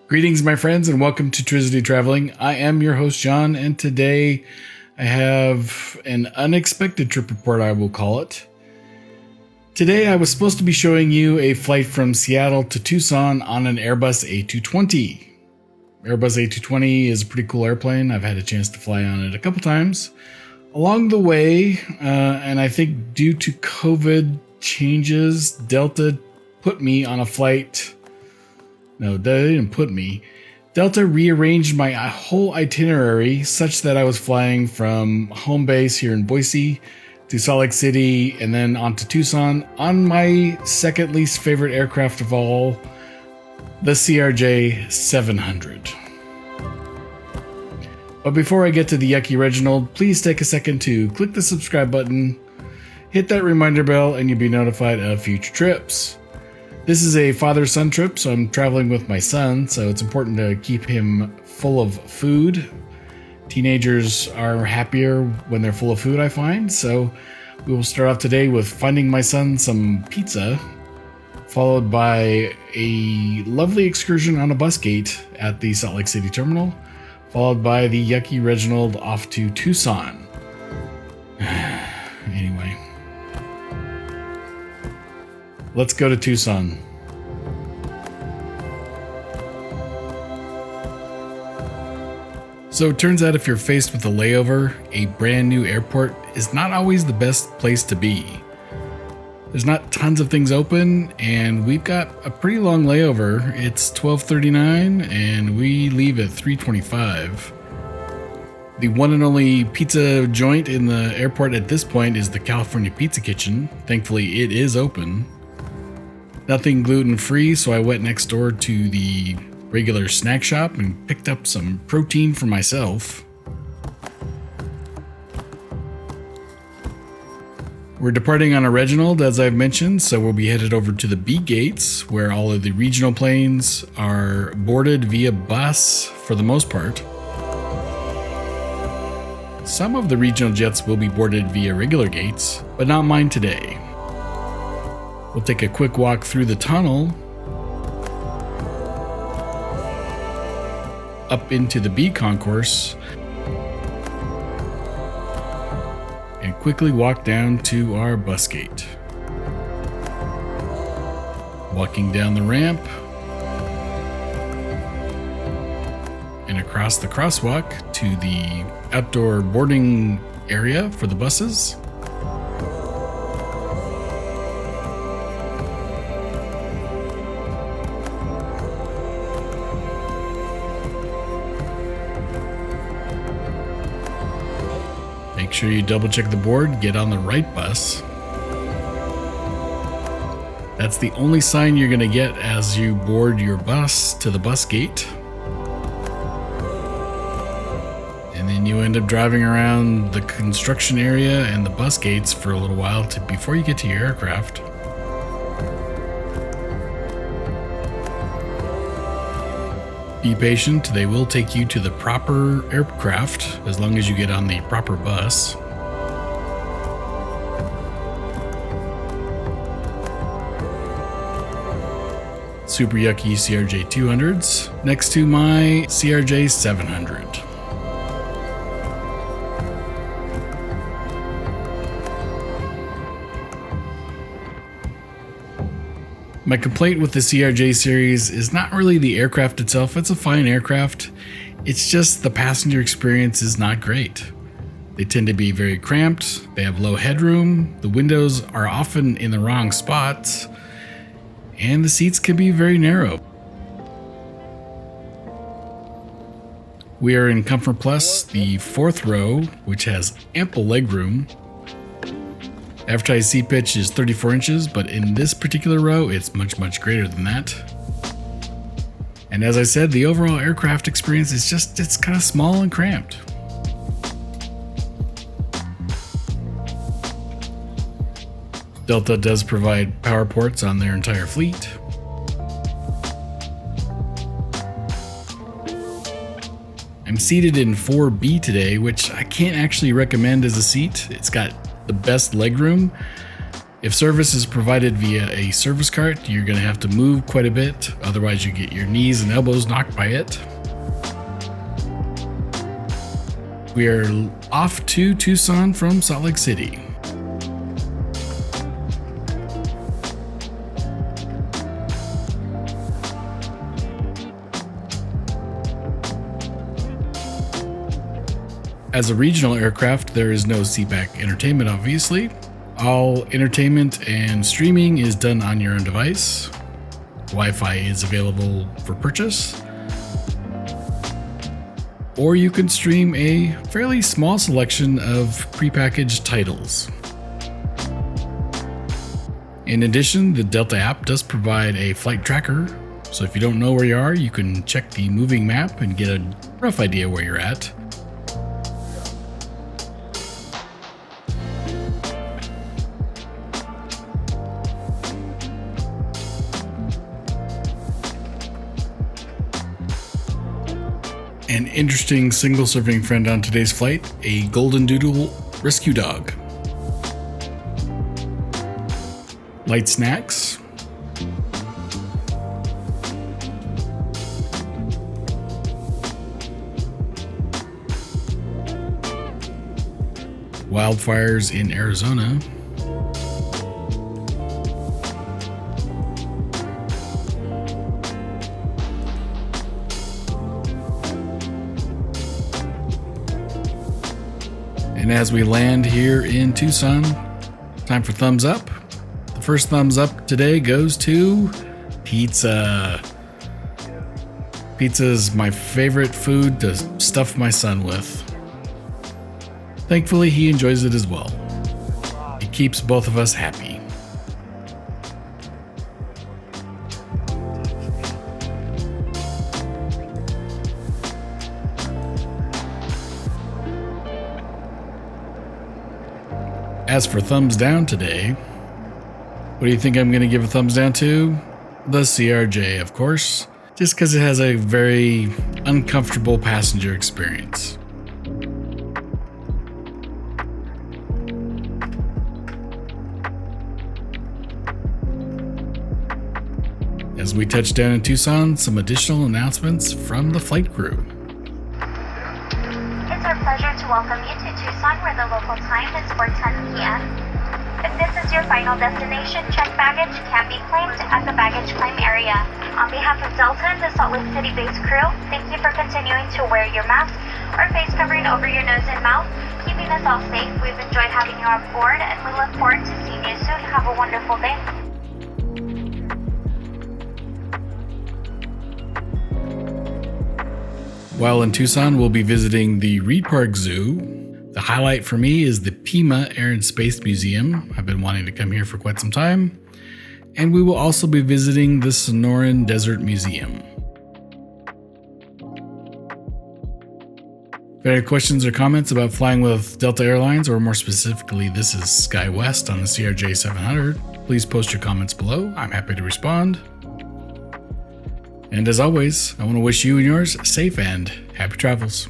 Greetings, my friends, and welcome to Trizity Traveling. I am your host, John, and today I have an unexpected trip report, I will call it. Today, I was supposed to be showing you a flight from Seattle to Tucson on an Airbus A220. Airbus A220 is a pretty cool airplane. I've had a chance to fly on it a couple times. Along the way, and I think due to COVID changes, Delta put me on a flight. No, they didn't put me. Delta rearranged my whole itinerary such that I was flying from home base here in Boise to Salt Lake City and then on to Tucson on my second least favorite aircraft of all, the CRJ-700. But before I get to the yucky Reginald, please take a second to click the subscribe button, hit that reminder bell, and you'll be notified of future trips. This is a father-son trip, so I'm traveling with my son, so it's important to keep him full of food. Teenagers are happier when they're full of food, I find, so we will start off today with finding my son some pizza, followed by a lovely excursion on a bus gate at the Salt Lake City terminal, followed by the yucky Reginald off to Tucson. Anyway. Let's go to Tucson. So it turns out if you're faced with a layover, a brand new airport is not always the best place to be. There's not tons of things open, and we've got a pretty long layover. It's 12:39 and we leave at 3:25. The one and only pizza joint in the airport at this point is the California Pizza Kitchen. Thankfully, it is open. Nothing gluten-free, so I went next door to the regular snack shop and picked up some protein for myself. We're departing on a Reginald, as I've mentioned, so we'll be headed over to the B gates, where all of the regional planes are boarded via bus for the most part. Some of the regional jets will be boarded via regular gates, but not mine today. We'll take a quick walk through the tunnel up into the B concourse and quickly walk down to our bus gate. Walking down the ramp and across the crosswalk to the outdoor boarding area for the buses. Make sure you double check the board, get on the right bus. That's the only sign you're going to get as you board your bus to the bus gate. And then you end up driving around the construction area and the bus gates for a little while before you get to your aircraft. Be patient, they will take you to the proper aircraft as long as you get on the proper bus. Super yucky CRJ-200s next to my CRJ-700. My complaint with the CRJ series is not really the aircraft itself. It's a fine aircraft. It's just the passenger experience is not great. They tend to be very cramped. They have low headroom. The windows are often in the wrong spots. And the seats can be very narrow. We are in Comfort Plus, the 4th row, which has ample legroom. Advertised seat pitch is 34 inches, but in this particular row, it's much, much greater than that. And as I said, the overall aircraft experience is it's kind of small and cramped. Delta does provide power ports on their entire fleet. I'm seated in 4B today, which I can't actually recommend as a seat. It's got the best legroom. If service is provided via a service cart, you're going to have to move quite a bit, otherwise you get your knees and elbows knocked by it. We are off to Tucson from Salt Lake City. As a regional aircraft, there is no seatback entertainment, obviously. All entertainment and streaming is done on your own device. Wi-Fi is available for purchase. Or you can stream a fairly small selection of prepackaged titles. In addition, the Delta app does provide a flight tracker, so if you don't know where you are, you can check the moving map and get a rough idea where you're at. An interesting single-serving friend on today's flight, a golden doodle rescue dog. Light snacks. Wildfires in Arizona. And as we land here in Tucson, time for thumbs up. The first thumbs up today goes to pizza. Pizza is my favorite food to stuff my son with. Thankfully, he enjoys it as well. It keeps both of us happy. As for thumbs down today, what do you think I'm going to give a thumbs down to? The CRJ, of course, just because it has a very uncomfortable passenger experience. As we touch down in Tucson, some additional announcements from the flight crew. It's our pleasure to welcome you to Tucson, where the local time is 4:10 p.m. If this is your final destination, checked baggage can be claimed at the baggage claim area. On behalf of Delta and the Salt Lake City-based crew, thank you for continuing to wear your mask or face covering over your nose and mouth, keeping us all safe. We've enjoyed having you on board, and we look forward to seeing you soon. Have a wonderful day. While in Tucson, we'll be visiting the Reed Park Zoo. The highlight for me is the Pima Air and Space Museum. I've been wanting to come here for quite some time. And we will also be visiting the Sonoran Desert Museum. If you have any questions or comments about flying with Delta Airlines, or more specifically, this is SkyWest on the CRJ-700, please post your comments below. I'm happy to respond. And as always, I want to wish you and yours safe and happy travels.